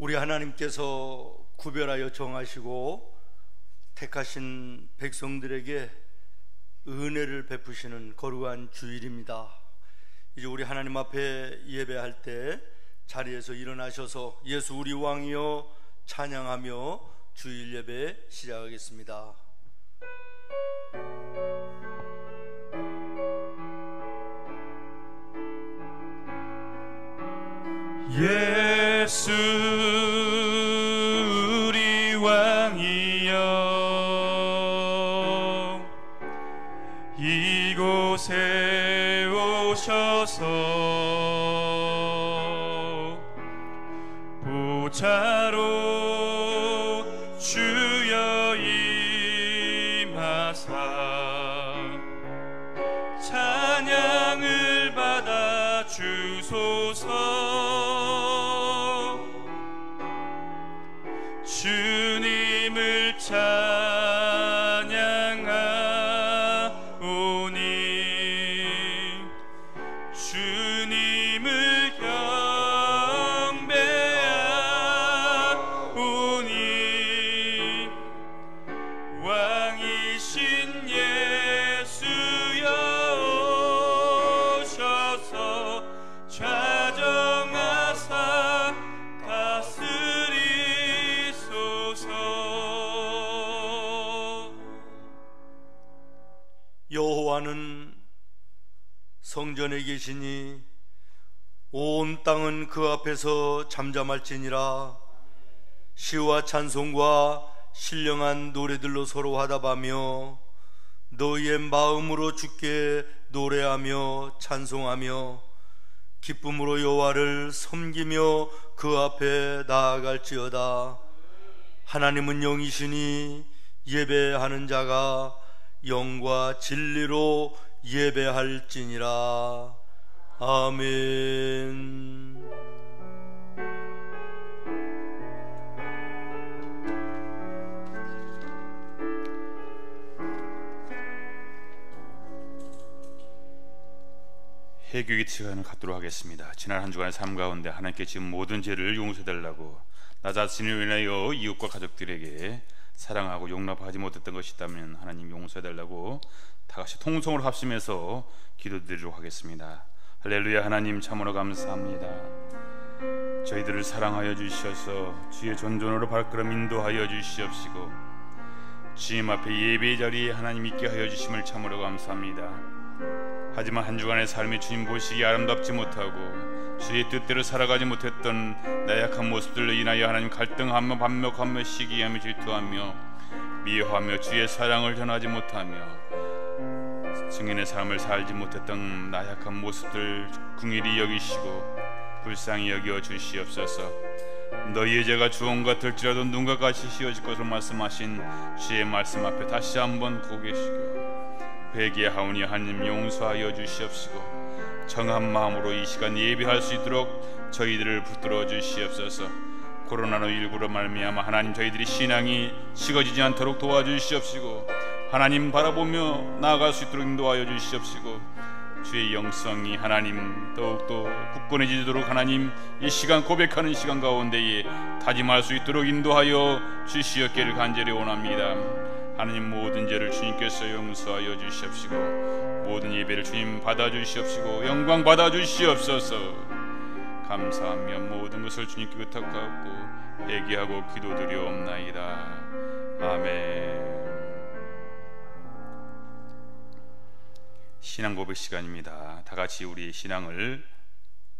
우리 하나님께서 구별하여 정하시고 택하신 백성들에게 은혜를 베푸시는 거룩한 주일입니다. 이제 우리 하나님 앞에 예배할 때 자리에서 일어나셔서 예수 우리 왕이여 찬양하며 주일 예배 시작하겠습니다. 예수 우리 왕이여 이곳에 오셔서 보좌로 주여 임하사 찬양을 받아 주소서. 주님을 찬양하오니 주님을 경배하오니 왕이신 예수여 오셔서 좌정하사 여호와는 성전에 계시니 온 땅은 그 앞에서 잠잠할지니라. 시와 찬송과 신령한 노래들로 서로 화답하며 너희의 마음으로 주께 노래하며 찬송하며 기쁨으로 여호와를 섬기며 그 앞에 나아갈지어다. 하나님은 영이시니 예배하는 자가 영과 진리로 예배할지니라. 아멘. 해교기 시간을 갖도록 하겠습니다. 지난 한 주간의 삶 가운데 하나님께 지금 모든 죄를 용서해달라고 나 자신을 위하여 이웃과 가족들에게 사랑하고 용납하지 못했던 것이 있다면 하나님 용서해달라고 다같이 통성으로 합심해서 기도드리도록 하겠습니다. 할렐루야. 하나님 참으로 감사합니다. 저희들을 사랑하여 주셔서 주의 존존으로 발걸음 인도하여 주시옵시고 주님 앞에 예배의 자리에 하나님 있게 하여 주심을 참으로 감사합니다. 하지만 한 주간의 삶이 주님 보시기에 아름답지 못하고 주의 뜻대로 살아가지 못했던 나약한 모습들로 인하여 하나님 갈등하며 반목하며 시기하며 질투하며 미워하며 주의 사랑을 전하지 못하며 증인의 삶을 살지 못했던 나약한 모습들 긍휼히 여기시고 불쌍히 여겨 주시옵소서. 너희의 죄가 주홍 같을지라도 눈과 같이 씌어질 것을 말씀하신 주의 말씀 앞에 다시 한번 고개 숙여 회개하오니 하나님 용서하여 주시옵시고 정한 마음으로 이 시간 예배할 수 있도록 저희들을 붙들어 주시옵소서. 코로나19로 말미암아 하나님 저희들이 신앙이 식어지지 않도록 도와주시옵시고 하나님 바라보며 나아갈 수 있도록 인도하여 주시옵시고 주의 영성이 하나님 더욱더 굳건해지도록 하나님 이 시간 고백하는 시간 가운데에 다짐할 수 있도록 인도하여 주시옵기를 간절히 원합니다. 하나님 모든 죄를 주님께서 용서하여 주시옵시고 모든 예배를 주님 받아주시옵시고 영광 받아주시옵소서. 감사하며 모든 것을 주님께 부탁하고 회개하고 기도드리옵나이다. 아멘. 신앙 고백 시간입니다. 다같이 우리 신앙을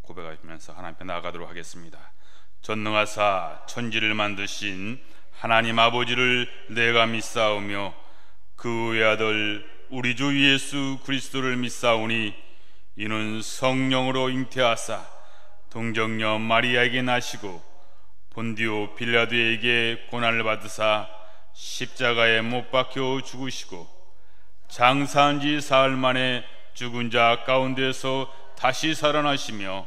고백하면서 하나님 앞에 나아가도록 하겠습니다. 전능하사 천지를 만드신 하나님 아버지를 내가 믿사오며 그 외아들 우리 주 예수 그리스도를 믿사오니 이는 성령으로 잉태하사 동정녀 마리아에게 나시고 본디오 빌라도에게 고난을 받으사 십자가에 못 박혀 죽으시고 장사한 지 사흘 만에 죽은 자 가운데서 다시 살아나시며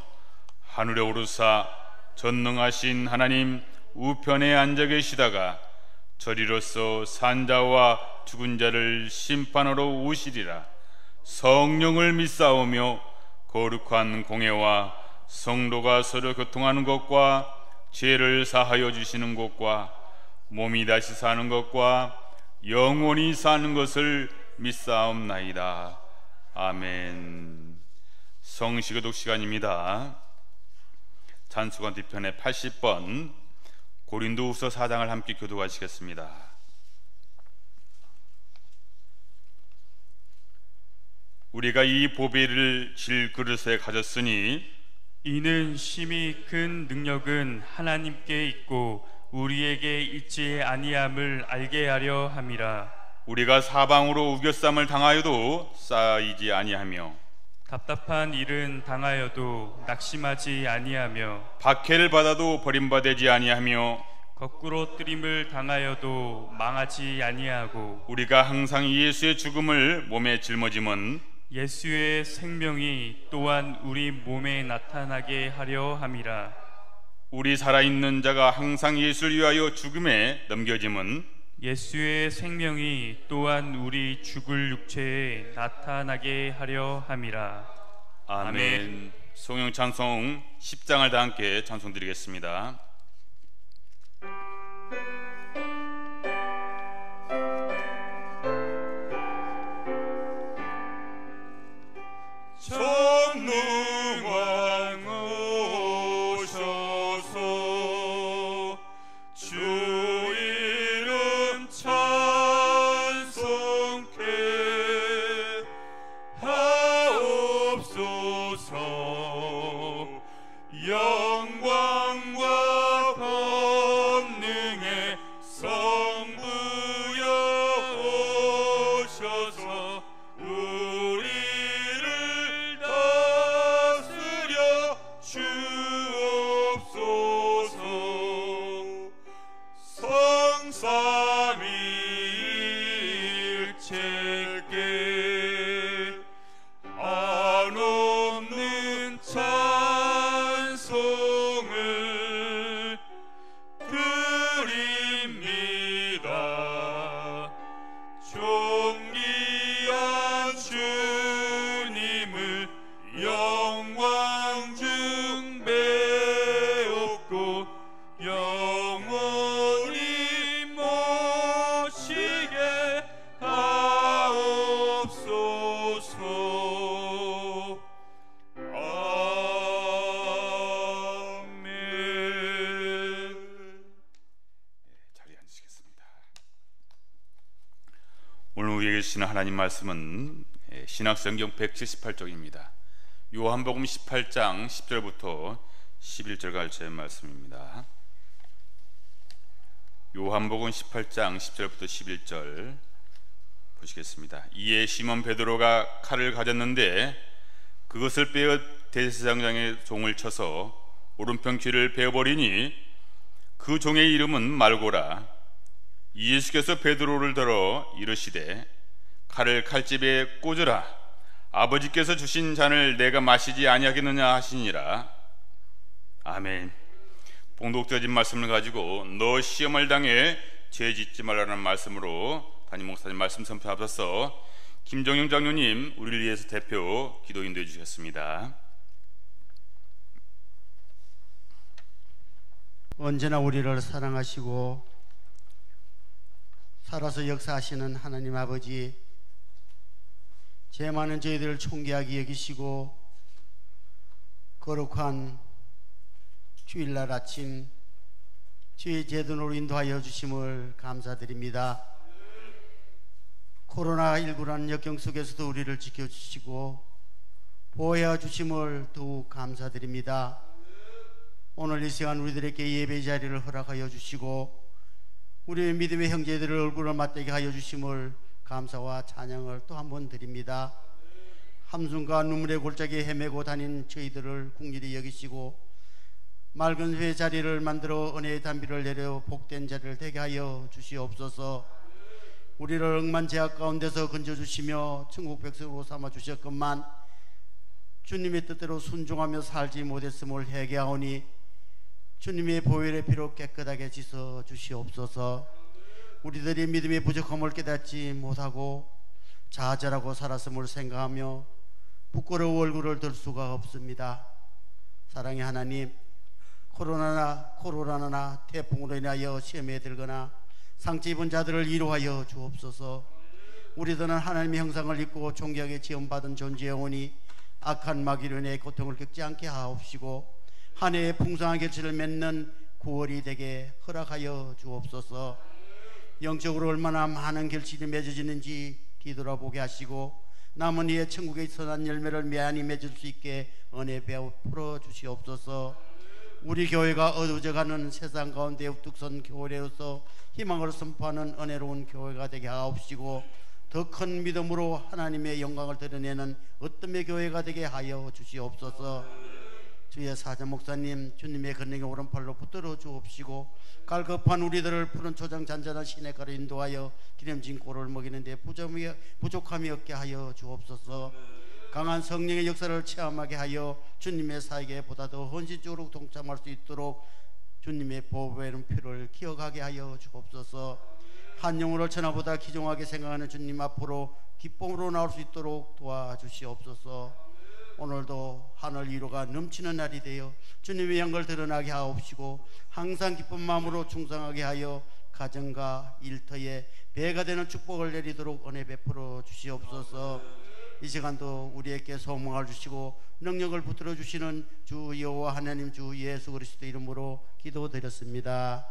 하늘에 오르사 전능하신 하나님 우편에 앉아 계시다가 저리로서 산자와 죽은 자를 심판하러 오시리라. 성령을 믿사오며 거룩한 공회와 성도가 서로 교통하는 것과 죄를 사하여 주시는 것과 몸이 다시 사는 것과 영원히 사는 것을 믿사옵나이다. 아멘. 성시교독 시간입니다. 잔수관 뒤편의 80번 고린도후서 4장을 함께 교독하시겠습니다. 우리가 이 보배를 질 그릇에 가졌으니 이는 심히 큰 능력은 하나님께 있고 우리에게 있지 아니함을 알게 하려 함이라. 우리가 사방으로 우겨쌈을 당하여도 쌓이지 아니하며 답답한 일은 당하여도 낙심하지 아니하며 박해를 받아도 버림받지 아니하며 거꾸로 뜨림을 당하여도 망하지 아니하고 우리가 항상 예수의 죽음을 몸에 짊어짐은 예수의 생명이 또한 우리 몸에 나타나게 하려 함이라. 우리 살아있는 자가 항상 예수를 위하여 죽음에 넘겨짐은 예수의 생명이 또한 우리 죽을 육체에 나타나게 하려 함이라. 아멘. 성령 찬송 10장을 다 함께 찬송드리겠습니다. 전능왕 오셔서 주 이름 찬송케 하옵소서. 영광과 권능의 성부여 오셔서 우리를 다스려 주옵소서. 성삼위일체께 한없는 찬송을 드립니다. 존귀한 주님을 영광 중배옵고 영원히 모시게 하옵소서. 아멘. 자리에 앉으시겠습니다. 오늘 우리에게 주시는 하나님 말씀은 신약성경 178쪽입니다. 요한복음 18장 10절부터 11절까지의 말씀입니다. 요한복음 18장 10절부터 11절 보시겠습니다. 이에 시몬 베드로가 칼을 가졌는데 그것을 빼어 대제사장의 종을 쳐서 오른편 귀를 베어버리니 그 종의 이름은 말고라. 예수께서 베드로를 들어 이르시되 칼을 칼집에 꽂으라. 아버지께서 주신 잔을 내가 마시지 아니하겠느냐 하시니라. 아멘. 봉독되어진 말씀을 가지고 너 시험을 당해 죄 짓지 말라는 말씀으로 담임 목사님 말씀 선포 앞서서 김정영 장로님 우리를 위해서 대표 기도 인도해 주셨습니다. 언제나 우리를 사랑하시고 살아서 역사하시는 하나님 아버지, 죄 많은 저희들을 총귀하게 여기시고 거룩한 주일날 아침 주의 제도로 인도하여 주심을 감사드립니다. 코로나19라는 역경 속에서도 우리를 지켜주시고 보호해 주심을 더욱 감사드립니다. 오늘 이 시간 우리들에게 예배 자리를 허락하여 주시고 우리의 믿음의 형제들의 얼굴을 맞대게 하여 주심을 감사와 찬양을 또 한 번 드립니다. 함순과 눈물의 골짜기에 헤매고 다닌 저희들을 긍휼히 여기시고 맑은 회 자리를 만들어 은혜의 단비를 내려 복된 자리를 되게 하여 주시옵소서. 우리를 억만 제약 가운데서 건져주시며 천국 백성으로 삼아주셨건만 주님의 뜻대로 순종하며 살지 못했음을 회개하오니 주님의 보혈의 피로 깨끗하게 씻어 주시옵소서. 우리들이 믿음의 부족함을 깨닫지 못하고 좌절하고 살았음을 생각하며 부끄러운 얼굴을 들 수가 없습니다. 사랑의 하나님, 코로나나 태풍으로 인하여 시험에 들거나 상처 입은 자들을 위로하여 주옵소서. 우리들은 하나님의 형상을 입고 존귀하게 지음받은 존재영혼이 악한 마귀로 인해 고통을 겪지 않게 하옵시고 한 해의 풍성한 결실을 맺는 9월이 되게 허락하여 주옵소서. 영적으로 얼마나 많은 결실이 맺어지는지 뒤돌아보게 하시고 남은 이에 천국의 선한 열매를 매한히 맺을 수 있게 은혜 베풀어 주시옵소서. 우리 교회가 어두워져가는 세상 가운데 우뚝선 교회로서 희망을 선포하는 은혜로운 교회가 되게 하옵시고 더 큰 믿음으로 하나님의 영광을 드러내는 어떤 교회가 되게 하여 주시옵소서. 주의 사자 목사님 주님의 권능의 오른팔로 붙들어 주옵시고 갈급한 우리들을 푸른 초장 잔잔한 시냇가로 인도하여 기름진 꼴을 먹이는 데 부족함이 없게 하여 주옵소서. 강한 성령의 역사를 체험하게 하여 주님의 사역에 보다 더 헌신적으로 동참할 수 있도록 주님의 보배는 피를 기억하게 하여 주옵소서. 한 영혼을 천하보다 귀중하게 생각하는 주님 앞으로 기쁨으로 나올 수 있도록 도와주시옵소서. 오늘도 하늘 위로가 넘치는 날이 되어 주님의 영광을 드러나게 하옵시고 항상 기쁜 마음으로 충성하게 하여 가정과 일터에 배가 되는 축복을 내리도록 은혜 베풀어 주시옵소서. 이 시간도 우리에게 소망을 주시고 능력을 붙들어 주시는 주 여호와 하나님 주 예수 그리스도 이름으로 기도드렸습니다.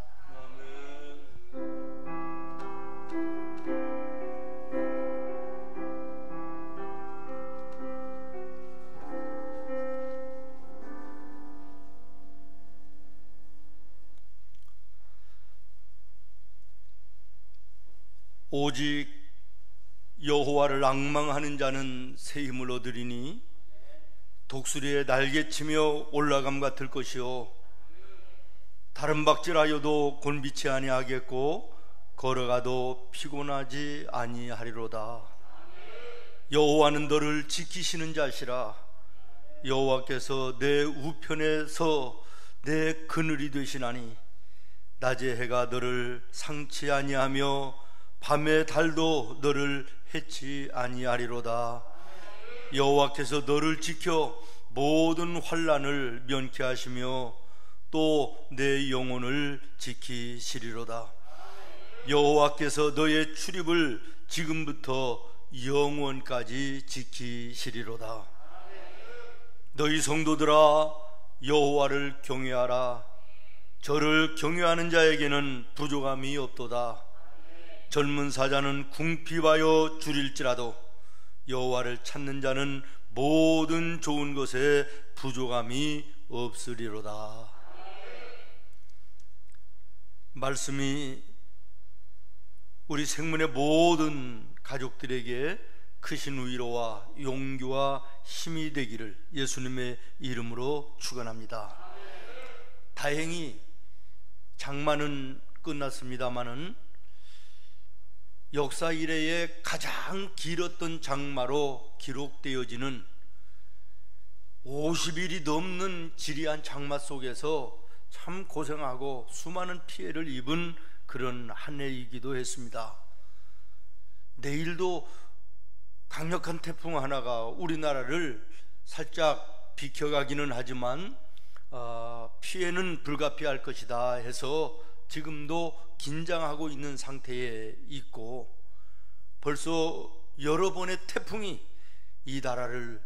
오직 여호와를 앙망하는 자는 새 힘을 얻으리니 독수리의 날개치며 올라감 같을 것이요 다른 박질하여도 곤비치 아니하겠고 걸어가도 피곤하지 아니하리로다. 여호와는 너를 지키시는 자시라. 여호와께서 내 우편에서 내 그늘이 되시나니 낮에 해가 너를 상치 아니하며 밤의 달도 너를 해치 아니하리로다. 여호와께서 너를 지켜 모든 환난을 면케 하시며 또 내 영혼을 지키시리로다. 여호와께서 너의 출입을 지금부터 영원까지 지키시리로다. 너희 성도들아 여호와를 경외하라. 저를 경외하는 자에게는 부족함이 없도다. 젊은 사자는 궁핍하여 줄일지라도 여호와를 찾는 자는 모든 좋은 것에 부족함이 없으리로다. 말씀이 우리 생문의 모든 가족들에게 크신 위로와 용기와 힘이 되기를 예수님의 이름으로 축원합니다. 다행히 장마는 끝났습니다마는 역사 이래의 가장 길었던 장마로 기록되어지는 50일이 넘는 지리한 장마 속에서 참 고생하고 수많은 피해를 입은 그런 한 해이기도 했습니다. 내일도 강력한 태풍 하나가 우리나라를 살짝 비켜가기는 하지만 피해는 불가피할 것이다 해서 지금도 긴장하고 있는 상태에 있고 벌써 여러 번의 태풍이 이 나라를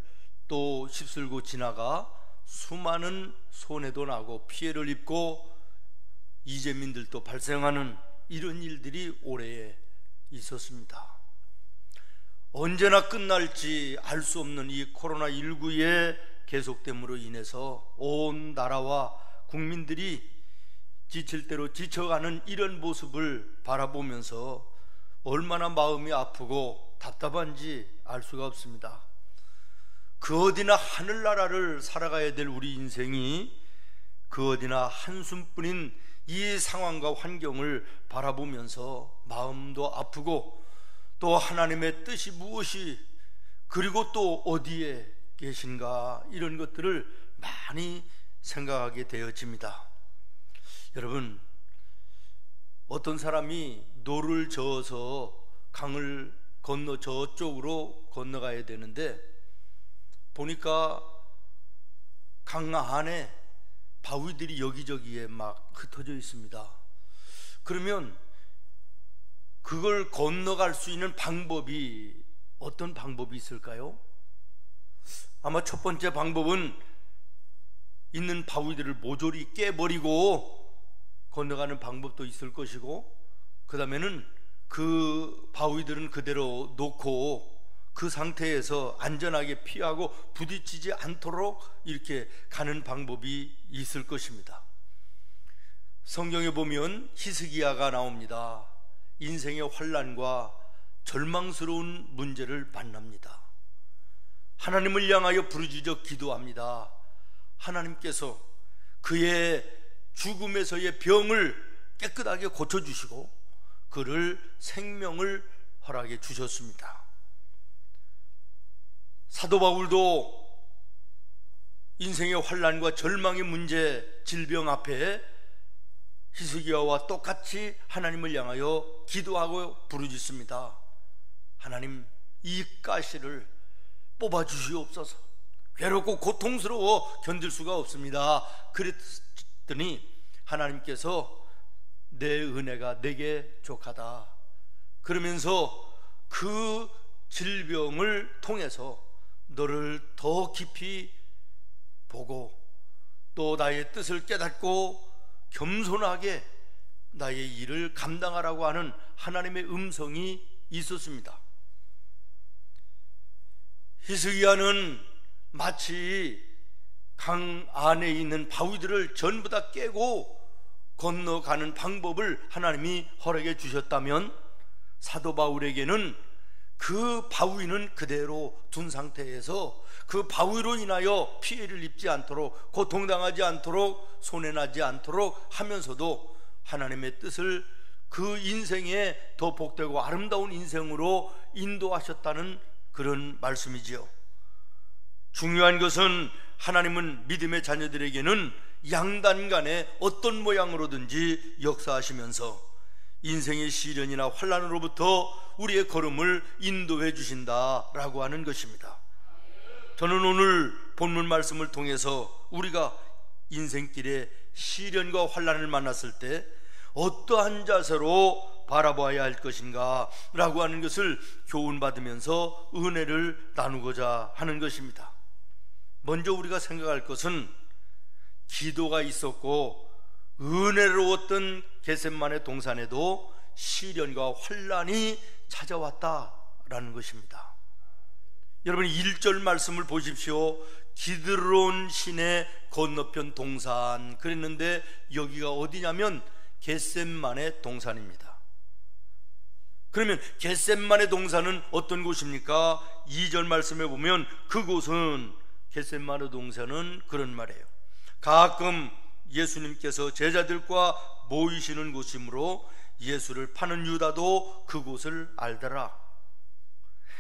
또 휩쓸고 지나가 수많은 손해도 나고 피해를 입고 이재민들도 발생하는 이런 일들이 올해에 있었습니다. 언제나 끝날지 알 수 없는 이 코로나19의 계속됨으로 인해서 온 나라와 국민들이 지칠 대로 지쳐가는 이런 모습을 바라보면서 얼마나 마음이 아프고 답답한지 알 수가 없습니다. 그 어디나 하늘나라를 살아가야 될 우리 인생이 그 어디나 한숨뿐인 이 상황과 환경을 바라보면서 마음도 아프고 또 하나님의 뜻이 무엇이 그리고 또 어디에 계신가 이런 것들을 많이 생각하게 되어집니다. 여러분, 어떤 사람이 노를 저어서 강을 건너 저쪽으로 건너가야 되는데 보니까 강 안에 바위들이 여기저기에 막 흩어져 있습니다. 그러면 그걸 건너갈 수 있는 방법이 어떤 방법이 있을까요? 아마 첫 번째 방법은 있는 바위들을 모조리 깨버리고 건너가는 방법도 있을 것이고, 그 다음에는 그 바위들은 그대로 놓고 그 상태에서 안전하게 피하고 부딪히지 않도록 이렇게 가는 방법이 있을 것입니다. 성경에 보면 히스기야가 나옵니다. 인생의 환난과 절망스러운 문제를 만납니다. 하나님을 향하여 부르짖어 기도합니다. 하나님께서 그의 죽음에서의 병을 깨끗하게 고쳐주시고 그를 생명을 허락해 주셨습니다. 사도 바울도 인생의 환난과 절망의 문제, 질병 앞에 히스기야와 똑같이 하나님을 향하여 기도하고 부르짖습니다. 하나님, 이 가시를 뽑아주시옵소서. 괴롭고 고통스러워 견딜 수가 없습니다. 그랬더니 하나님께서 내 은혜가 내게 족하다 그러면서 그 질병을 통해서 너를 더 깊이 보고 또 나의 뜻을 깨닫고 겸손하게 나의 일을 감당하라고 하는 하나님의 음성이 있었습니다. 히스기야는 마치 강 안에 있는 바위들을 전부 다 깨고 건너가는 방법을 하나님이 허락해 주셨다면, 사도 바울에게는 그 바위는 그대로 둔 상태에서 그 바위로 인하여 피해를 입지 않도록, 고통당하지 않도록, 손해나지 않도록 하면서도 하나님의 뜻을 그 인생에 더 복되고 아름다운 인생으로 인도하셨다는 그런 말씀이지요. 중요한 것은 하나님은 믿음의 자녀들에게는 양단간에 어떤 모양으로든지 역사하시면서 인생의 시련이나 환난으로부터 우리의 걸음을 인도해 주신다라고 하는 것입니다. 저는 오늘 본문 말씀을 통해서 우리가 인생길에 시련과 환난을 만났을 때 어떠한 자세로 바라봐야 할 것인가 라고 하는 것을 교훈받으면서 은혜를 나누고자 하는 것입니다. 먼저 우리가 생각할 것은 기도가 있었고 은혜로웠던 겟세마네 동산에도 시련과 환난이 찾아왔다라는 것입니다. 여러분 1절 말씀을 보십시오. 기드론 시내 건너편 동산 그랬는데 여기가 어디냐면 겟세마네 동산입니다. 그러면 겟세마네 동산은 어떤 곳입니까? 2절 말씀에 보면 그곳은 겟세마네 동산은 그런 말이에요. 가끔 예수님께서 제자들과 모이시는 곳이므로 예수를 파는 유다도 그곳을 알더라.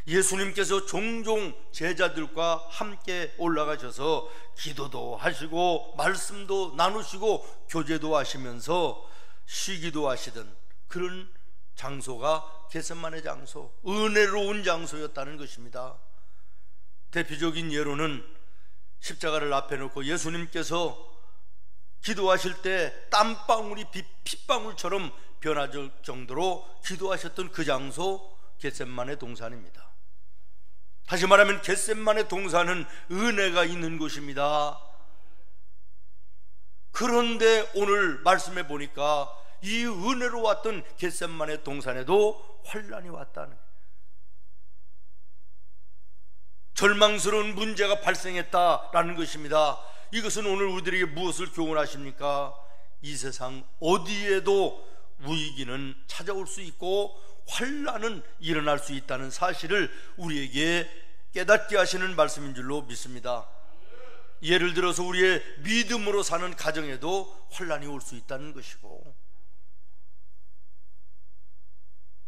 예수님께서 종종 제자들과 함께 올라가셔서 기도도 하시고 말씀도 나누시고 교제도 하시면서 쉬기도 하시던 그런 장소가 겟세마네 장소, 은혜로운 장소였다는 것입니다. 대표적인 예로는 십자가를 앞에 놓고 예수님께서 기도하실 때 땀방울이 핏방울처럼 변화될 정도로 기도하셨던 그 장소 겟세마네 동산입니다. 다시 말하면 겟세마네 동산은 은혜가 있는 곳입니다. 그런데 오늘 말씀해 보니까 이 은혜로 왔던 겟세마네 동산에도 환난이 왔다는 거예요. 절망스러운 문제가 발생했다라는 것입니다. 이것은 오늘 우리들에게 무엇을 교훈하십니까? 이 세상 어디에도 위기는 찾아올 수 있고 환난은 일어날 수 있다는 사실을 우리에게 깨닫게 하시는 말씀인 줄로 믿습니다. 예를 들어서 우리의 믿음으로 사는 가정에도 환난이 올 수 있다는 것이고,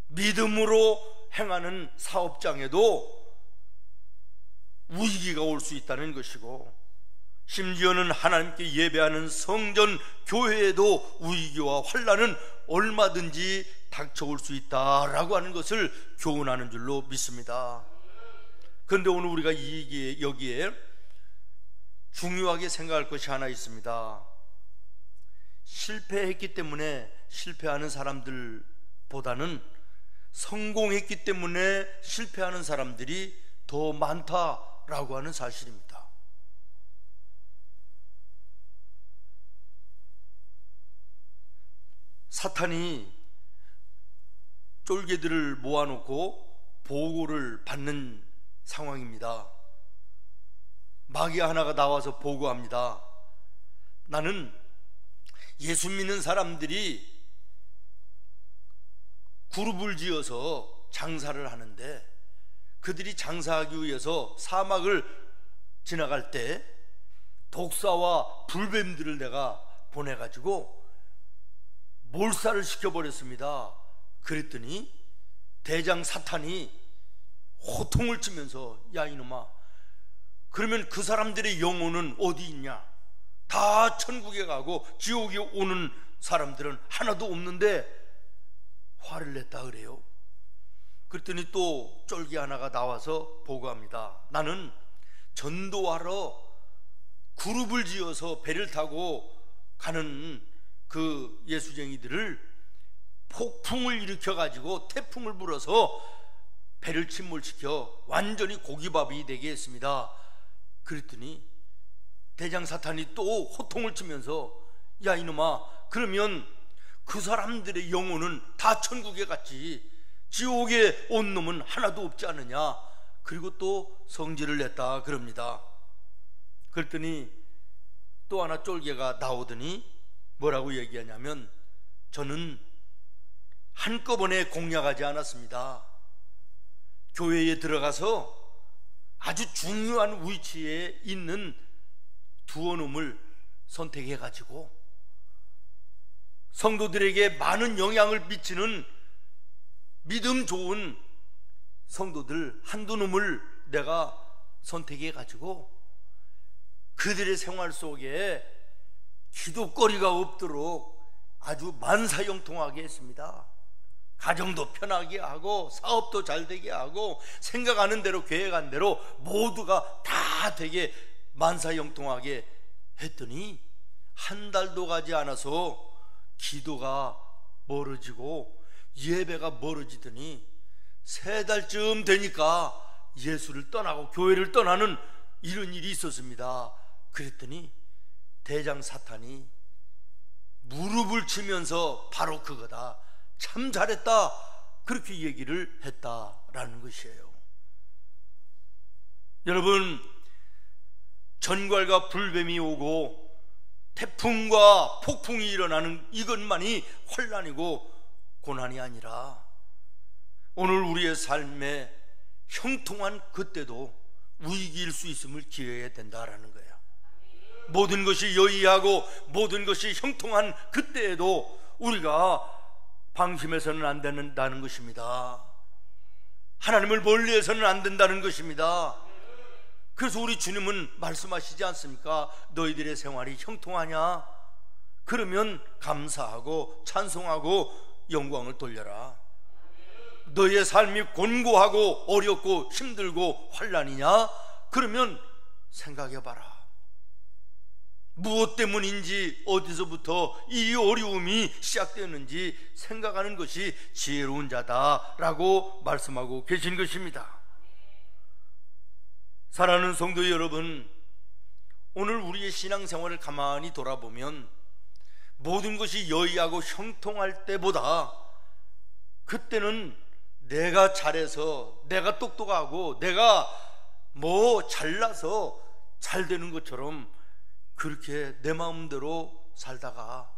믿음으로 행하는 사업장에도 위기가 올 수 있다는 것이고, 심지어는 하나님께 예배하는 성전 교회에도 위기와 환난은 얼마든지 닥쳐올 수 있다라고 하는 것을 교훈하는 줄로 믿습니다. 그런데 오늘 우리가 여기에 중요하게 생각할 것이 하나 있습니다. 실패했기 때문에 실패하는 사람들보다는 성공했기 때문에 실패하는 사람들이 더 많다라고 하는 사실입니다. 사탄이 쫄개들을 모아놓고 보고를 받는 상황입니다. 마귀 하나가 나와서 보고합니다. 나는 예수 믿는 사람들이 그룹을 지어서 장사를 하는데 그들이 장사하기 위해서 사막을 지나갈 때 독사와 불뱀들을 내가 보내가지고 몰살을 시켜버렸습니다. 그랬더니 대장 사탄이 호통을 치면서 야 이놈아, 그러면 그 사람들의 영혼은 어디 있냐? 다 천국에 가고 지옥에 오는 사람들은 하나도 없는데 화를 냈다 그래요. 그랬더니 또 쫄기 하나가 나와서 보고합니다. 나는 전도하러 그룹을 지어서 배를 타고 가는 그 예수쟁이들을 폭풍을 일으켜가지고 태풍을 불어서 배를 침몰시켜 완전히 고기밥이 되게 했습니다. 그랬더니 대장 사탄이 또 호통을 치면서 야 이놈아, 그러면 그 사람들의 영혼은 다 천국에 갔지 지옥에 온 놈은 하나도 없지 않느냐? 그리고 또 성질을 냈다 그럽니다. 그랬더니 또 하나 쫄개가 나오더니 뭐라고 얘기하냐면 저는 한꺼번에 공략하지 않았습니다. 교회에 들어가서 아주 중요한 위치에 있는 두어 놈을 선택해가지고 성도들에게 많은 영향을 미치는 믿음 좋은 성도들 한두 놈을 내가 선택해가지고 그들의 생활 속에 기도거리가 없도록 아주 만사형통하게 했습니다. 가정도 편하게 하고 사업도 잘 되게 하고 생각하는 대로 계획한 대로 모두가 다 되게 만사형통하게 했더니 한 달도 가지 않아서 기도가 멀어지고 예배가 멀어지더니 3달쯤 되니까 예수를 떠나고 교회를 떠나는 이런 일이 있었습니다. 그랬더니 대장 사탄이 무릎을 치면서 바로 그거다, 참 잘했다, 그렇게 얘기를 했다라는 것이에요. 여러분, 전갈과 불뱀이 오고 태풍과 폭풍이 일어나는 이것만이 환난이고 고난이 아니라 오늘 우리의 삶에 형통한 그때도 위기일 수 있음을 기억해야 된다라는 거예요. 모든 것이 여의하고 모든 것이 형통한 그때에도 우리가 방심해서는 안 된다는 것입니다. 하나님을 멀리해서는 안 된다는 것입니다. 그래서 우리 주님은 말씀하시지 않습니까? 너희들의 생활이 형통하냐? 그러면 감사하고 찬송하고 영광을 돌려라. 너희의 삶이 곤고하고 어렵고 힘들고 환난이냐? 그러면 생각해봐라. 무엇 때문인지, 어디서부터 이 어려움이 시작되었는지 생각하는 것이 지혜로운 자다라고 말씀하고 계신 것입니다. 사랑하는 성도 여러분, 오늘 우리의 신앙생활을 가만히 돌아보면 모든 것이 여의하고 형통할 때보다 그때는 내가 잘해서, 내가 똑똑하고, 내가 뭐 잘나서 잘 되는 것처럼 그렇게 내 마음대로 살다가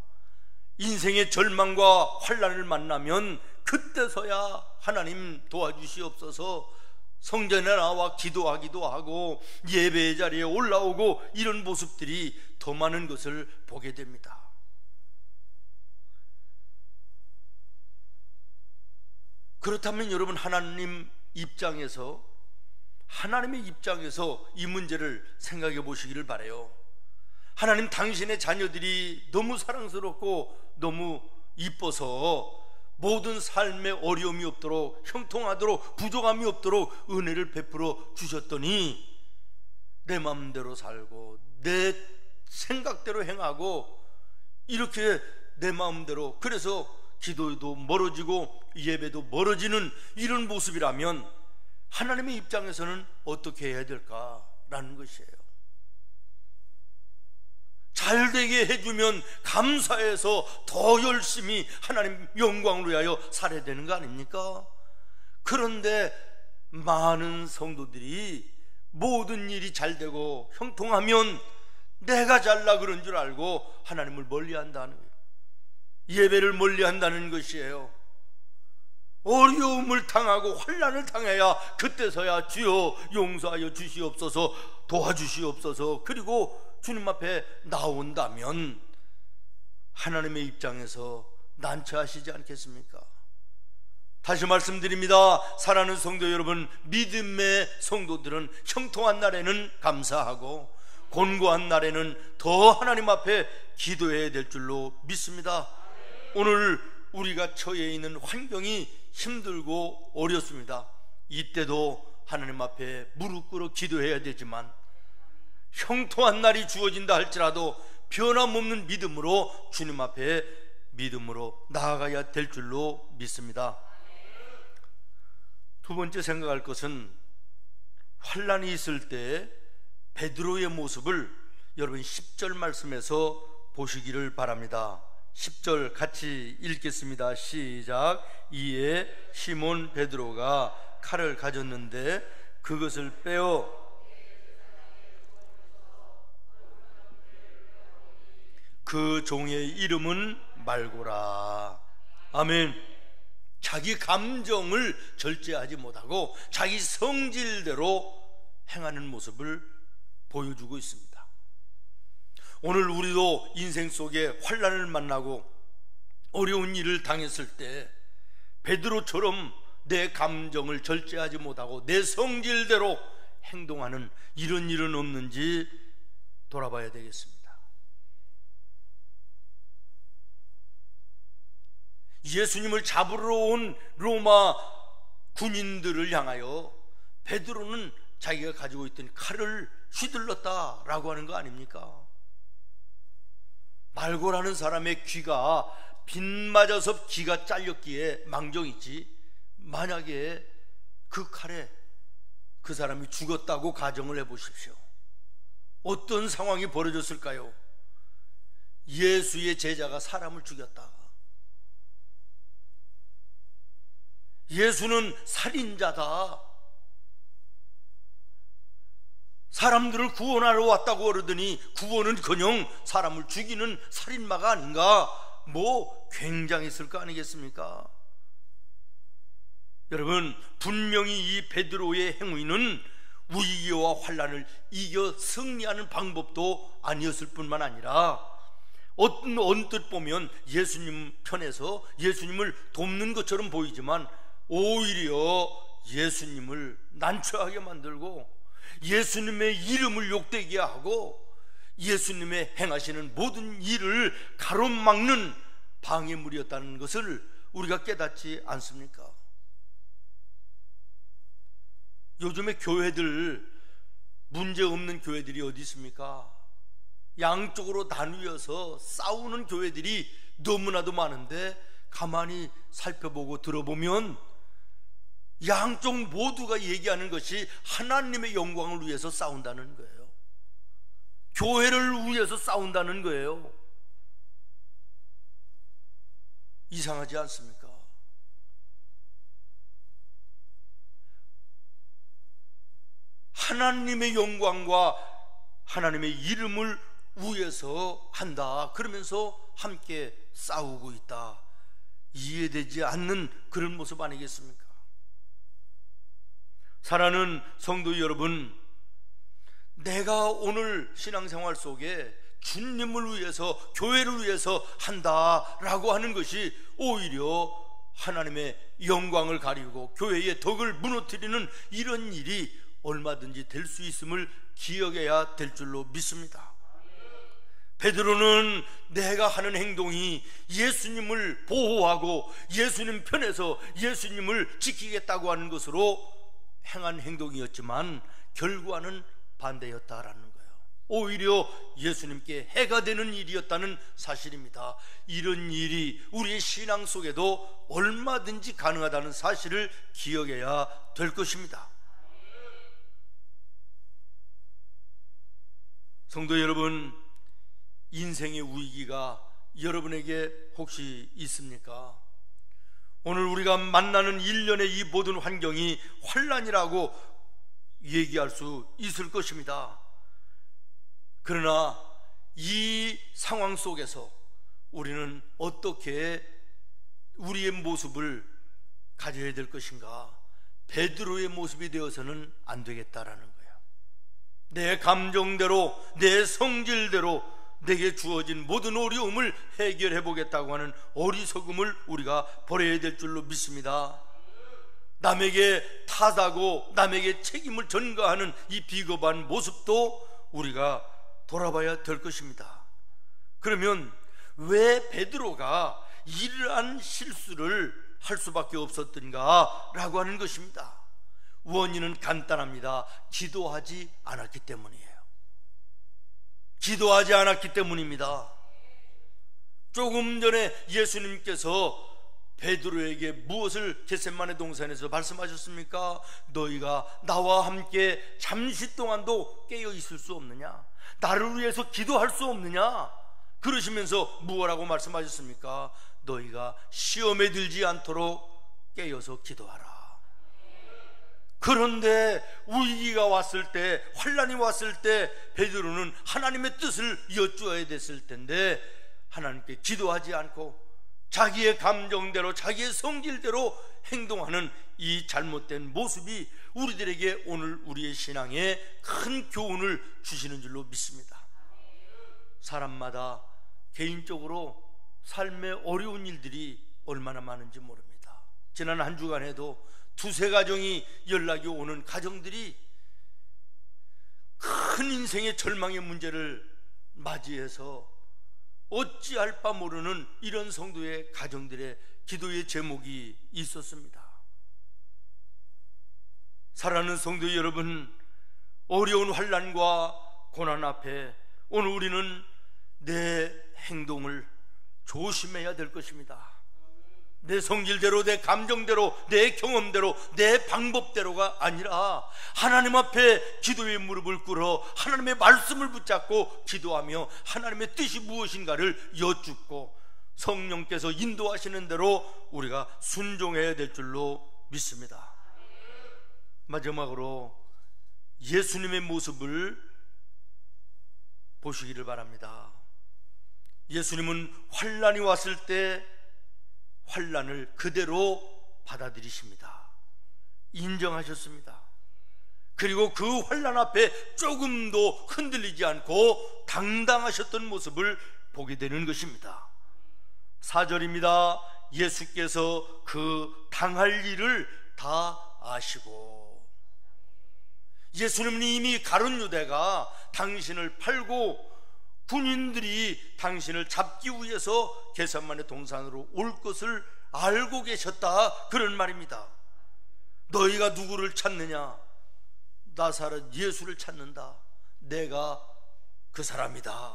인생의 절망과 환난을 만나면 그때서야 하나님 도와주시옵소서 성전에 나와 기도하기도 하고 예배의 자리에 올라오고 이런 모습들이 더 많은 것을 보게 됩니다. 그렇다면 여러분, 하나님의 입장에서 이 문제를 생각해 보시기를 바라요. 하나님, 당신의 자녀들이 너무 사랑스럽고 너무 이뻐서 모든 삶에 어려움이 없도록, 형통하도록, 부족함이 없도록 은혜를 베풀어 주셨더니 내 마음대로 살고 내 생각대로 행하고 이렇게 내 마음대로, 그래서 기도도 멀어지고 예배도 멀어지는 이런 모습이라면 하나님의 입장에서는 어떻게 해야 될까라는 것이에요. 잘되게 해주면 감사해서 더 열심히 하나님 영광을 위하여 살아야 되는 거 아닙니까? 그런데 많은 성도들이 모든 일이 잘되고 형통하면 내가 잘나 그런 줄 알고 하나님을 멀리한다는 거예요. 예배를 멀리한다는 것이에요. 어려움을 당하고 환난을 당해야 그때서야 주여 용서하여 주시옵소서, 도와주시옵소서, 그리고 주님 앞에 나온다면 하나님의 입장에서 난처하시지 않겠습니까? 다시 말씀드립니다. 사랑하는 성도 여러분, 믿음의 성도들은 형통한 날에는 감사하고 곤고한 날에는 더 하나님 앞에 기도해야 될 줄로 믿습니다. 오늘 우리가 처해 있는 환경이 힘들고 어렵습니다. 이때도 하나님 앞에 무릎 꿇어 기도해야 되지만 형통한 날이 주어진다 할지라도 변함없는 믿음으로 주님 앞에 믿음으로 나아가야 될 줄로 믿습니다. 두 번째 생각할 것은 환난이 있을 때 베드로의 모습을 여러분 10절 말씀에서 보시기를 바랍니다. 10절 같이 읽겠습니다. 시작. 이에 시몬 베드로가 칼을 가졌는데 그것을 빼어 그 종의 이름은 말고라. 아멘. 자기 감정을 절제하지 못하고 자기 성질대로 행하는 모습을 보여주고 있습니다. 오늘 우리도 인생 속에 환난을 만나고 어려운 일을 당했을 때 베드로처럼 내 감정을 절제하지 못하고 내 성질대로 행동하는 이런 일은 없는지 돌아봐야 되겠습니다. 예수님을 잡으러 온 로마 군인들을 향하여 베드로는 자기가 가지고 있던 칼을 휘둘렀다라고 하는 거 아닙니까? 말고라는 사람의 귀가 빗 맞아서 귀가 잘렸기에 망정이지, 만약에 그 칼에 그 사람이 죽었다고 가정을 해보십시오. 어떤 상황이 벌어졌을까요? 예수의 제자가 사람을 죽였다. 예수는 살인자다. 사람들을 구원하러 왔다고 그러더니 구원은커녕 사람을 죽이는 살인마가 아닌가? 뭐 굉장했을 거 아니겠습니까? 여러분, 분명히 이 베드로의 행위는 위기와 환난을 이겨 승리하는 방법도 아니었을 뿐만 아니라 언뜻 보면 예수님 편에서 예수님을 돕는 것처럼 보이지만 오히려 예수님을 난처하게 만들고 예수님의 이름을 욕되게 하고 예수님의 행하시는 모든 일을 가로막는 방해물이었다는 것을 우리가 깨닫지 않습니까? 요즘에 교회들, 문제없는 교회들이 어디 있습니까? 양쪽으로 나누어서 싸우는 교회들이 너무나도 많은데 가만히 살펴보고 들어보면 양쪽 모두가 얘기하는 것이 하나님의 영광을 위해서 싸운다는 거예요. 교회를 위해서 싸운다는 거예요. 이상하지 않습니까? 하나님의 영광과 하나님의 이름을 위해서 한다, 그러면서 함께 싸우고 있다. 이해되지 않는 그런 모습 아니겠습니까? 사랑하는 성도 여러분, 내가 오늘 신앙생활 속에 주님을 위해서, 교회를 위해서 한다라고 하는 것이 오히려 하나님의 영광을 가리고 교회의 덕을 무너뜨리는 이런 일이 얼마든지 될 수 있음을 기억해야 될 줄로 믿습니다. 베드로는 내가 하는 행동이 예수님을 보호하고 예수님 편에서 예수님을 지키겠다고 하는 것으로 행한 행동이었지만 결과는 반대였다라는 거예요. 오히려 예수님께 해가 되는 일이었다는 사실입니다. 이런 일이 우리의 신앙 속에도 얼마든지 가능하다는 사실을 기억해야 될 것입니다. 성도 여러분, 인생의 위기가 여러분에게 혹시 있습니까? 오늘 우리가 만나는 일련의 이 모든 환경이 환난이라고 얘기할 수 있을 것입니다. 그러나 이 상황 속에서 우리는 어떻게 우리의 모습을 가져야 될 것인가? 베드로의 모습이 되어서는 안 되겠다라는 거예요. 내 감정대로, 내 성질대로 내게 주어진 모든 어려움을 해결해 보겠다고 하는 어리석음을 우리가 버려야 될 줄로 믿습니다. 남에게 탓하고 남에게 책임을 전가하는 이 비겁한 모습도 우리가 돌아봐야 될 것입니다. 그러면 왜 베드로가 이러한 실수를 할 수밖에 없었던가 라고 하는 것입니다. 원인은 간단합니다. 기도하지 않았기 때문이에요. 기도하지 않았기 때문입니다. 조금 전에 예수님께서 베드로에게 무엇을 겟세마네 동산에서 말씀하셨습니까? 너희가 나와 함께 잠시 동안도 깨어 있을 수 없느냐? 나를 위해서 기도할 수 없느냐? 그러시면서 무엇라고 말씀하셨습니까? 너희가 시험에 들지 않도록 깨어서 기도하라. 그런데 위기가 왔을 때, 환난이 왔을 때 베드로는 하나님의 뜻을 여쭈어야 됐을 텐데 하나님께 기도하지 않고 자기의 감정대로, 자기의 성질대로 행동하는 이 잘못된 모습이 우리들에게 오늘 우리의 신앙에 큰 교훈을 주시는 줄로 믿습니다. 사람마다 개인적으로 삶의 어려운 일들이 얼마나 많은지 모릅니다. 지난 한 주간에도 두세 가정이 연락이 오는 가정들이 큰 인생의 절망의 문제를 맞이해서 어찌할 바 모르는 이런 성도의 가정들의 기도의 제목이 있었습니다. 사랑하는 성도 여러분, 어려운 환난과 고난 앞에 오늘 우리는 내 행동을 조심해야 될 것입니다. 내 성질대로, 내 감정대로, 내 경험대로, 내 방법대로가 아니라 하나님 앞에 기도의 무릎을 꿇어 하나님의 말씀을 붙잡고 기도하며 하나님의 뜻이 무엇인가를 여쭙고 성령께서 인도하시는 대로 우리가 순종해야 될 줄로 믿습니다. 마지막으로 예수님의 모습을 보시기를 바랍니다. 예수님은 환난이 왔을 때 환난을 그대로 받아들이십니다. 인정하셨습니다. 그리고 그 환난 앞에 조금도 흔들리지 않고 당당하셨던 모습을 보게 되는 것입니다. 4절입니다. 예수께서 그 당할 일을 다 아시고, 예수님은 이미 가룟 유대가 당신을 팔고 군인들이 당신을 잡기 위해서 겟세마네 동산으로 올 것을 알고 계셨다, 그런 말입니다. 너희가 누구를 찾느냐? 나사렛 예수를 찾는다. 내가 그 사람이다.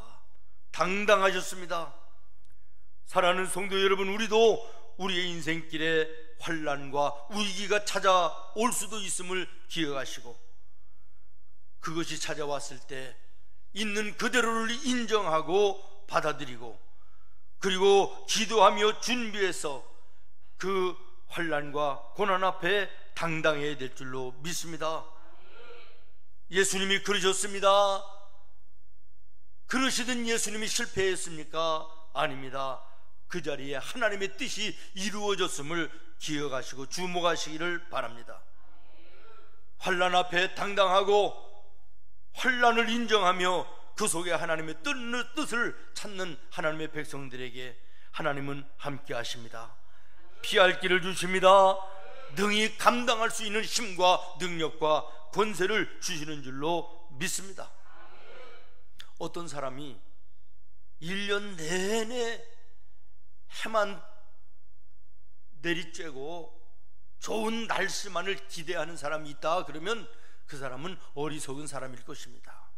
당당하셨습니다. 사랑하는 성도 여러분, 우리도 우리의 인생길에 환난과 위기가 찾아올 수도 있음을 기억하시고, 그것이 찾아왔을 때 있는 그대로를 인정하고 받아들이고, 그리고 기도하며 준비해서 그 환난과 고난 앞에 당당해야 될 줄로 믿습니다. 예수님이 그러셨습니다. 그러시던 예수님이 실패했습니까? 아닙니다. 그 자리에 하나님의 뜻이 이루어졌음을 기억하시고 주목하시기를 바랍니다. 환난 앞에 당당하고 환난을 인정하며 그 속에 하나님의 뜻을 찾는 하나님의 백성들에게 하나님은 함께 하십니다. 피할 길을 주십니다. 능히 감당할 수 있는 힘과 능력과 권세를 주시는 줄로 믿습니다. 어떤 사람이 1년 내내 해만 내리쬐고 좋은 날씨만을 기대하는 사람이 있다 그러면 그 사람은 어리석은 사람일 것입니다.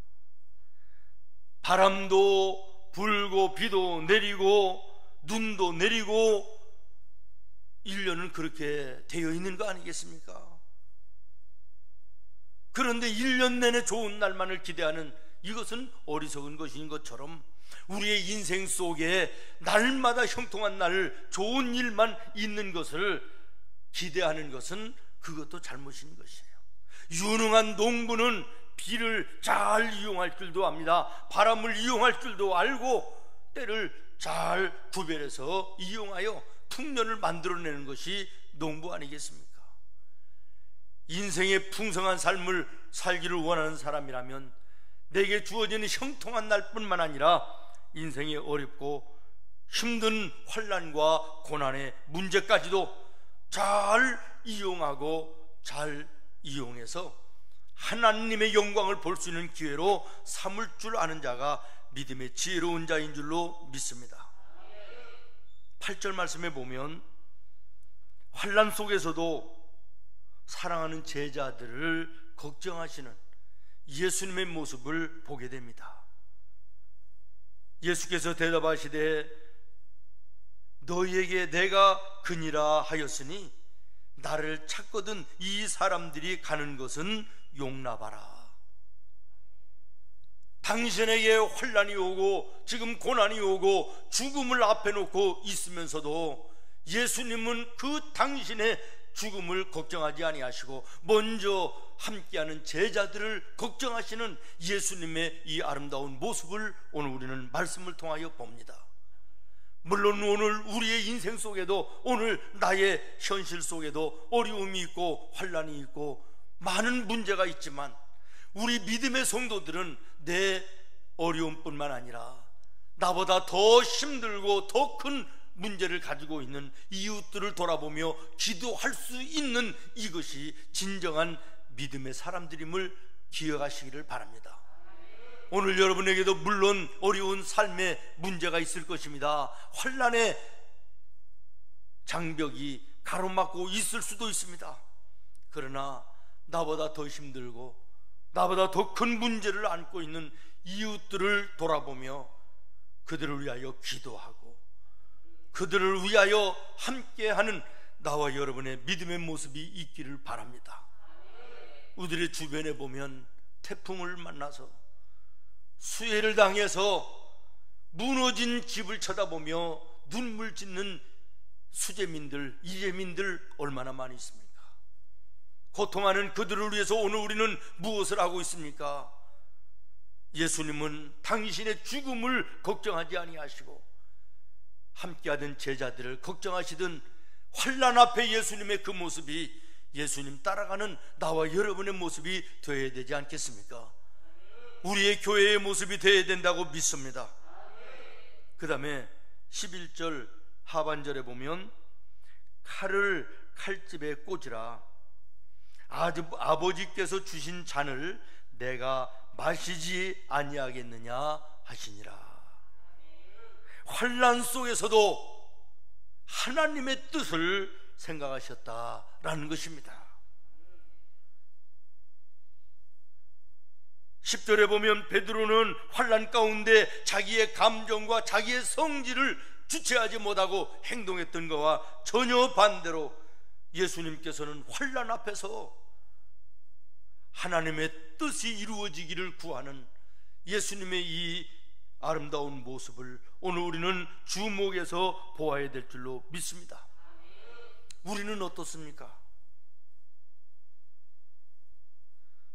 바람도 불고 비도 내리고 눈도 내리고 1년은 그렇게 되어 있는 거 아니겠습니까? 그런데 1년 내내 좋은 날만을 기대하는 이것은 어리석은 것인 것처럼 우리의 인생 속에 날마다 형통한 날 좋은 일만 있는 것을 기대하는 것은 그것도 잘못인 것이에요. 유능한 농부는 비를 잘 이용할 줄도 압니다. 바람을 이용할 줄도 알고 때를 잘 구별해서 이용하여 풍년을 만들어내는 것이 농부 아니겠습니까? 인생의 풍성한 삶을 살기를 원하는 사람이라면 내게 주어지는 형통한 날뿐만 아니라 인생의 어렵고 힘든 환난과 고난의 문제까지도 잘 이용하고 잘 이용해서 하나님의 영광을 볼 수 있는 기회로 삼을 줄 아는 자가 믿음의 지혜로운 자인 줄로 믿습니다. 8절 말씀에 보면 환난 속에서도 사랑하는 제자들을 걱정하시는 예수님의 모습을 보게 됩니다. 예수께서 대답하시되 너희에게 내가 그니라 하였으니 나를 찾거든 이 사람들이 가는 것은 용납하라. 당신에게 환난이 오고 지금 고난이 오고 죽음을 앞에 놓고 있으면서도 예수님은 그 당신의 죽음을 걱정하지 아니하시고 먼저 함께하는 제자들을 걱정하시는 예수님의 이 아름다운 모습을 오늘 우리는 말씀을 통하여 봅니다. 물론 오늘 우리의 인생 속에도 오늘 나의 현실 속에도 어려움이 있고 환난이 있고 많은 문제가 있지만 우리 믿음의 성도들은 내 어려움뿐만 아니라 나보다 더 힘들고 더 큰 문제를 가지고 있는 이웃들을 돌아보며 기도할 수 있는 이것이 진정한 믿음의 사람들임을 기억하시기를 바랍니다. 오늘 여러분에게도 물론 어려운 삶의 문제가 있을 것입니다. 환난의 장벽이 가로막고 있을 수도 있습니다. 그러나 나보다 더 힘들고 나보다 더 큰 문제를 안고 있는 이웃들을 돌아보며 그들을 위하여 기도하고 그들을 위하여 함께하는 나와 여러분의 믿음의 모습이 있기를 바랍니다. 우리의 주변에 보면 태풍을 만나서 수해를 당해서 무너진 집을 쳐다보며 눈물 짓는 수재민들, 이재민들 얼마나 많이 있습니까? 고통하는 그들을 위해서 오늘 우리는 무엇을 하고 있습니까? 예수님은 당신의 죽음을 걱정하지 아니하시고 함께하던 제자들을 걱정하시던 환난 앞에 예수님의 그 모습이 예수님 따라가는 나와 여러분의 모습이 되어야 되지 않겠습니까? 우리의 교회의 모습이 되어야 된다고 믿습니다. 그 다음에 11절 하반절에 보면 칼을 칼집에 꽂으라. 아버지께서 주신 잔을 내가 마시지 아니하겠느냐 하시니라. 환난 속에서도 하나님의 뜻을 생각하셨다라는 것입니다. 10절에 보면 베드로는 환난 가운데 자기의 감정과 자기의 성질을 주체하지 못하고 행동했던 것과 전혀 반대로 예수님께서는 환난 앞에서 하나님의 뜻이 이루어지기를 구하는 예수님의 이 아름다운 모습을 오늘 우리는 주목해서 보아야 될 줄로 믿습니다. 우리는 어떻습니까?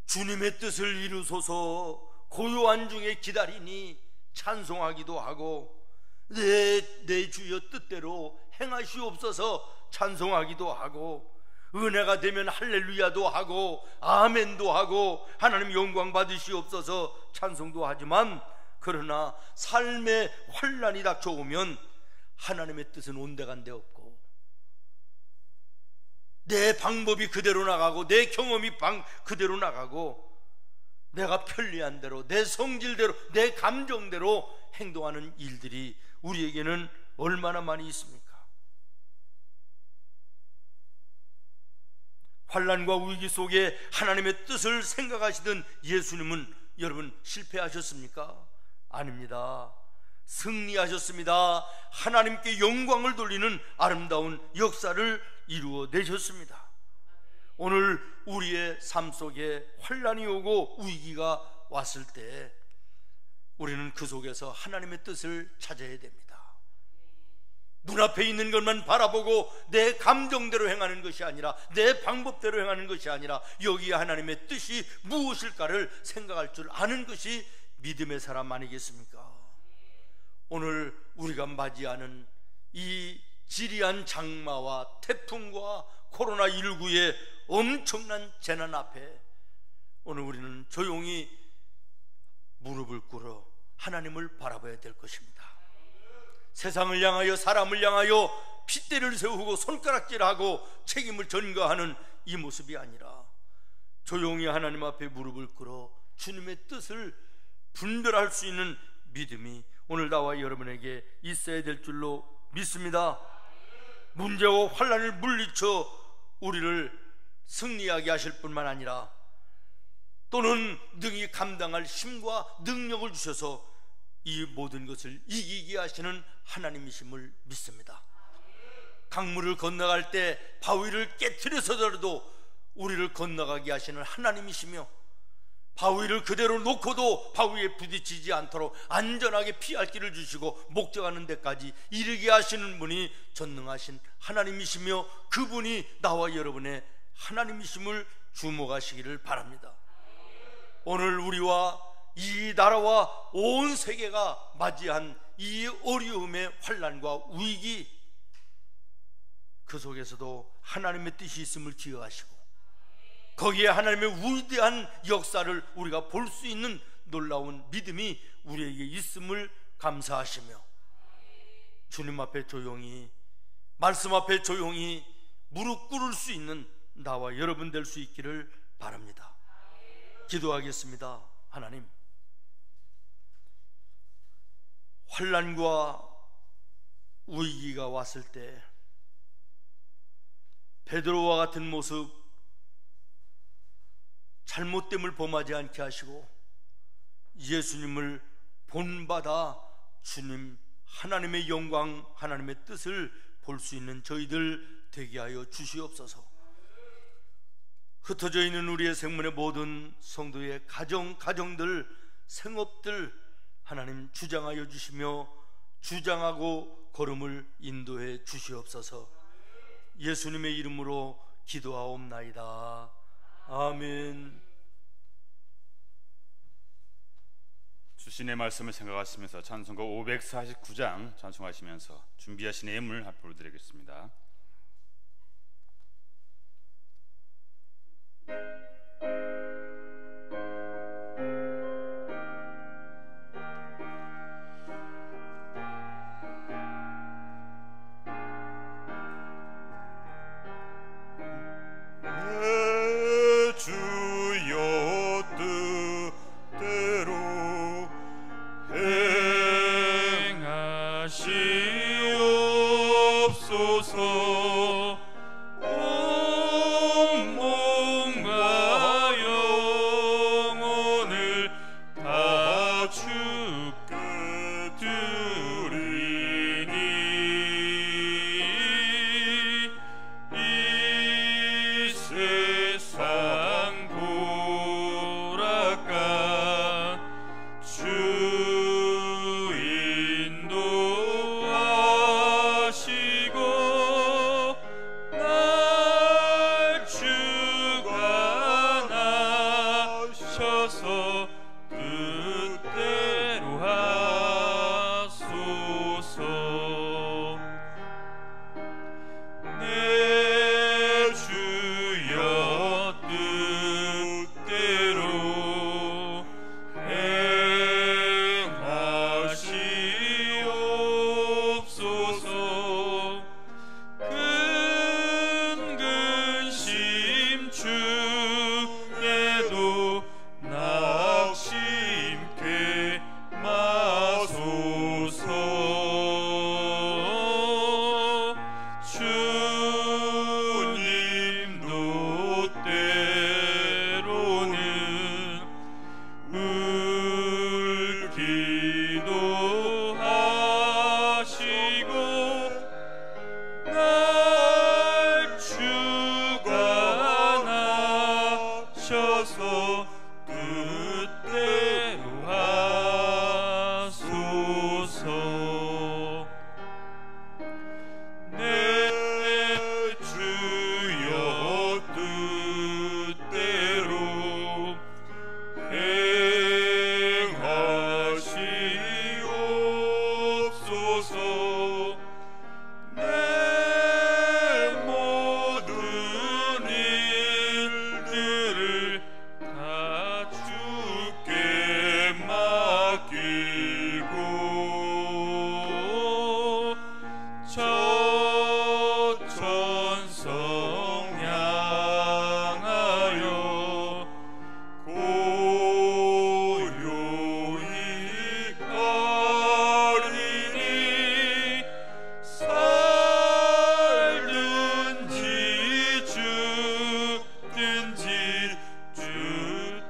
주님의 뜻을 이루소서 고요한 중에 기다리니 찬송하기도 하고 내 주여 뜻대로 행하시옵소서 찬송하기도 하고 은혜가 되면 할렐루야도 하고 아멘도 하고 하나님 영광 받으시옵소서 찬송도 하지만 그러나 삶의 환난이 닥쳐오면 하나님의 뜻은 온데간데 없고 내 방법이 그대로 나가고 내 경험이 그대로 나가고 내가 편리한 대로 내 성질대로 내 감정대로 행동하는 일들이 우리에게는 얼마나 많이 있습니까? 환난과 위기 속에 하나님의 뜻을 생각하시던 예수님은 여러분 실패하셨습니까? 아닙니다. 승리하셨습니다. 하나님께 영광을 돌리는 아름다운 역사를 이루어내셨습니다. 오늘 우리의 삶 속에 환난이 오고 위기가 왔을 때 우리는 그 속에서 하나님의 뜻을 찾아야 됩니다. 눈앞에 있는 것만 바라보고 내 감정대로 행하는 것이 아니라, 내 방법대로 행하는 것이 아니라, 여기에 하나님의 뜻이 무엇일까를 생각할 줄 아는 것이 믿음의 사람 아니겠습니까? 오늘 우리가 맞이하는 이 지리한 장마와 태풍과 코로나19의 엄청난 재난 앞에 오늘 우리는 조용히 무릎을 꿇어 하나님을 바라봐야 될 것입니다. 세상을 향하여, 사람을 향하여 핏대를 세우고 손가락질하고 책임을 전가하는 이 모습이 아니라 조용히 하나님 앞에 무릎을 꿇어 주님의 뜻을 분별할 수 있는 믿음이 오늘 나와 여러분에게 있어야 될 줄로 믿습니다. 문제와 환난을 물리쳐 우리를 승리하게 하실 뿐만 아니라 또는 능히 감당할 힘과 능력을 주셔서 이 모든 것을 이기게 하시는 하나님이심을 믿습니다. 강물을 건너갈 때 바위를 깨트려서라도 우리를 건너가게 하시는 하나님이시며, 바위를 그대로 놓고도 바위에 부딪히지 않도록 안전하게 피할 길을 주시고 목적하는 데까지 이르게 하시는 분이 전능하신 하나님이시며, 그분이 나와 여러분의 하나님이심을 주목하시기를 바랍니다. 오늘 우리와 이 나라와 온 세계가 맞이한 이 어려움의 환난과 위기, 그 속에서도 하나님의 뜻이 있음을 기억하시고 거기에 하나님의 위대한 역사를 우리가 볼 수 있는 놀라운 믿음이 우리에게 있음을 감사하시며, 주님 앞에 조용히, 말씀 앞에 조용히 무릎 꿇을 수 있는 나와 여러분 될 수 있기를 바랍니다. 기도하겠습니다. 하나님, 환난과 위기가 왔을 때 베드로와 같은 모습, 잘못됨을 범하지 않게 하시고 예수님을 본받아 주님 하나님의 영광, 하나님의 뜻을 볼 수 있는 저희들 되게 하여 주시옵소서. 흩어져 있는 우리의 생문의 모든 성도의 가정들, 생업들 하나님 주장하여 주시며 주장하고 걸음을 인도해 주시옵소서. 예수님의 이름으로 기도하옵나이다. 아멘. 주신의 말씀을 생각하시면서 찬송가 549장 찬송하시면서 준비하신 예물 앞으로 드리겠습니다. 근근심 중에도 나 뜻대로 하소서. 내 주여 뜻대로 행하시옵소서. 내 모든 일들을 다 주께 맡기고 저 천성 향하여 고요히 거리니 살든지 죽든지 주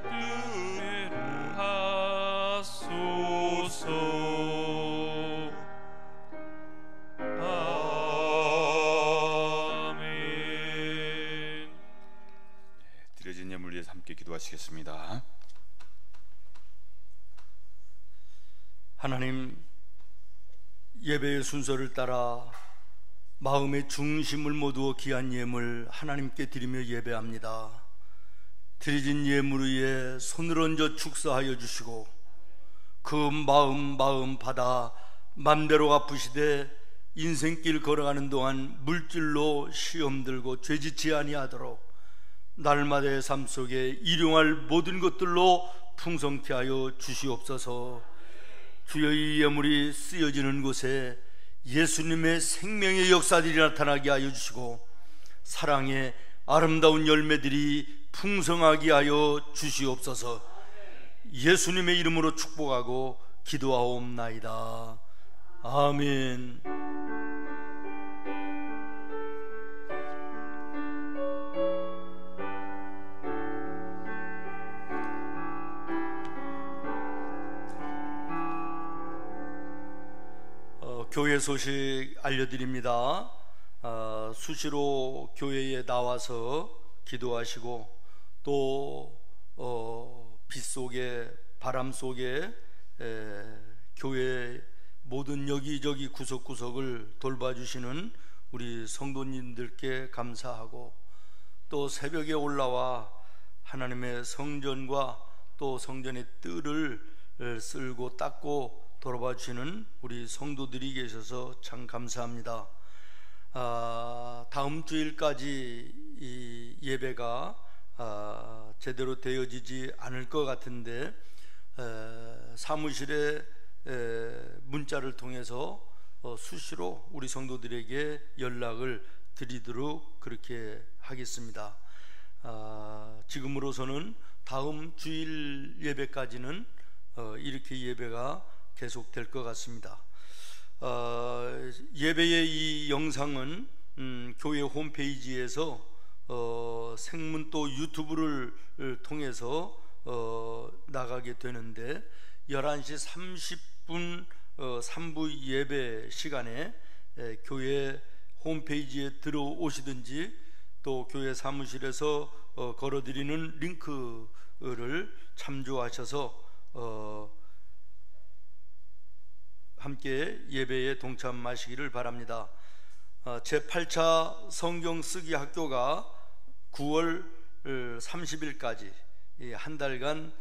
뜻대로 하소서. 아멘. 드려진 예물 위해서 함께 기도하시겠습니다. 하나님, 예배의 순서를 따라 마음의 중심을 모두어 귀한 예물 하나님께 드리며 예배합니다. 드려진 예물 위에 손을 얹어 축사하여 주시고 그 마음 받아 맘대로 갚으시되 인생길 걸어가는 동안 물질로 시험 들고 죄짓지 아니하도록 날마다의 삶 속에 일용할 모든 것들로 풍성케 하여 주시옵소서. 주여, 이 예물이 쓰여지는 곳에 예수님의 생명의 역사들이 나타나게 하여 주시고 사랑의 아름다운 열매들이 풍성하게 하여 주시옵소서. 예수님의 이름으로 축복하고 기도하옵나이다. 아멘. 교회 소식 알려드립니다. 수시로 교회에 나와서 기도하시고 또 빛 속에 바람 속에 교회 모든 여기저기 구석구석을 돌봐주시는 우리 성도님들께 감사하고 또 새벽에 올라와 하나님의 성전과 또 성전의 뜰을 쓸고 닦고 돌아봐 주시는 우리 성도들이 계셔서 참 감사합니다. 다음 주일까지 이 예배가 제대로 되어지지 않을 것 같은데 사무실에 문자를 통해서 수시로 우리 성도들에게 연락을 드리도록 그렇게 하겠습니다. 지금으로서는 다음 주일 예배까지는 이렇게 예배가 계속될 것 같습니다. 예배의 이 영상은 교회 홈페이지에서 생문 또 유튜브를 통해서 나가게 되는데 11시 30분 3부 예배 시간에 교회 홈페이지에 들어오시든지 또 교회 사무실에서 걸어드리는 링크를 참조하셔서 함께 예배에 동참하시기를 바랍니다. 제8차 성경 쓰기 학교가 9월 30일까지 한 달간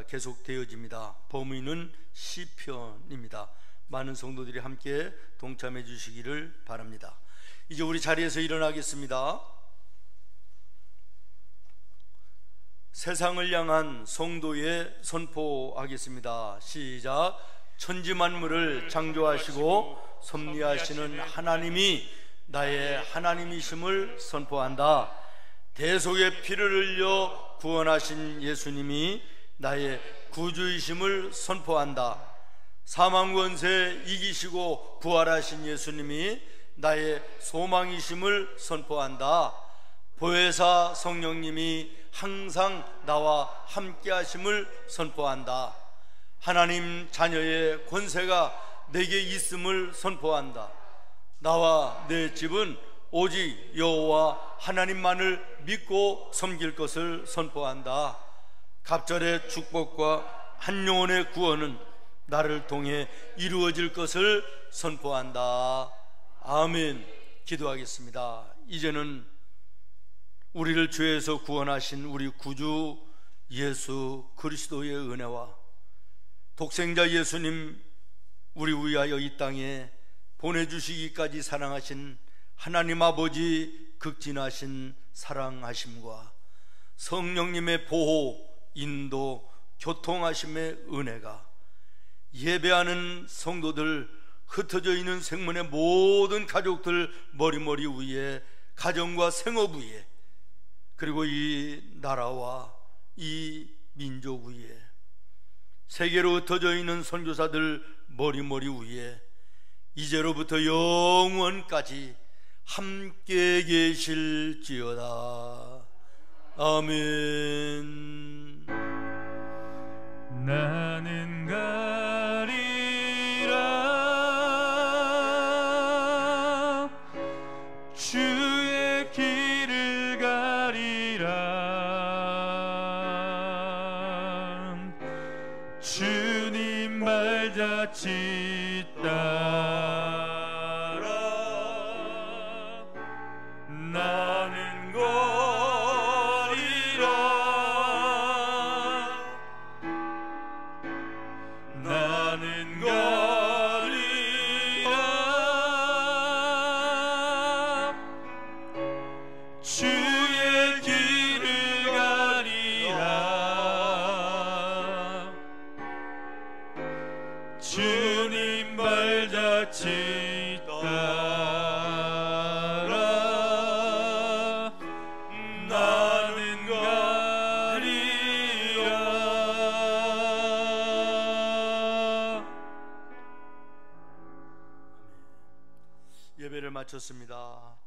계속되어집니다. 범위는 시편입니다. 많은 성도들이 함께 동참해 주시기를 바랍니다. 이제 우리 자리에서 일어나겠습니다. 세상을 향한 성도에 선포하겠습니다. 시작. 천지 만물을 창조하시고 섭리하시는 하나님이 나의 하나님이심을 선포한다. 대속의 피를 흘려 구원하신 예수님이 나의 구주이심을 선포한다. 사망 권세 이기시고 부활하신 예수님이 나의 소망이심을 선포한다. 보혜사 성령님이 항상 나와 함께 하심을 선포한다. 하나님 자녀의 권세가 내게 있음을 선포한다. 나와 내 집은 오직 여호와 하나님만을 믿고 섬길 것을 선포한다. 갑절의 축복과 한 영혼의 구원은 나를 통해 이루어질 것을 선포한다. 아멘. 기도하겠습니다. 이제는 우리를 죄에서 구원하신 우리 구주 예수 그리스도의 은혜와 독생자 예수님 우리 위하여 이 땅에 보내주시기까지 사랑하신 하나님 아버지 극진하신 사랑하심과 성령님의 보호, 인도, 교통하심의 은혜가 예배하는 성도들, 흩어져 있는 생문의 모든 가족들 머리머리 위에, 가정과 생업 위에, 그리고 이 나라와 이 민족 위에, 세계로 흩어져 있는 선교사들 머리머리 위에 이제로부터 영원까지 함께 계실지어다. 아멘. 나는 가리라 주의 길을 가리라 주님 발자취 따라 나는 거리라 나는 가리라 주의 길을 가리라 주님 발자취 따라 나는 가리라. 예배를 마쳤습니다.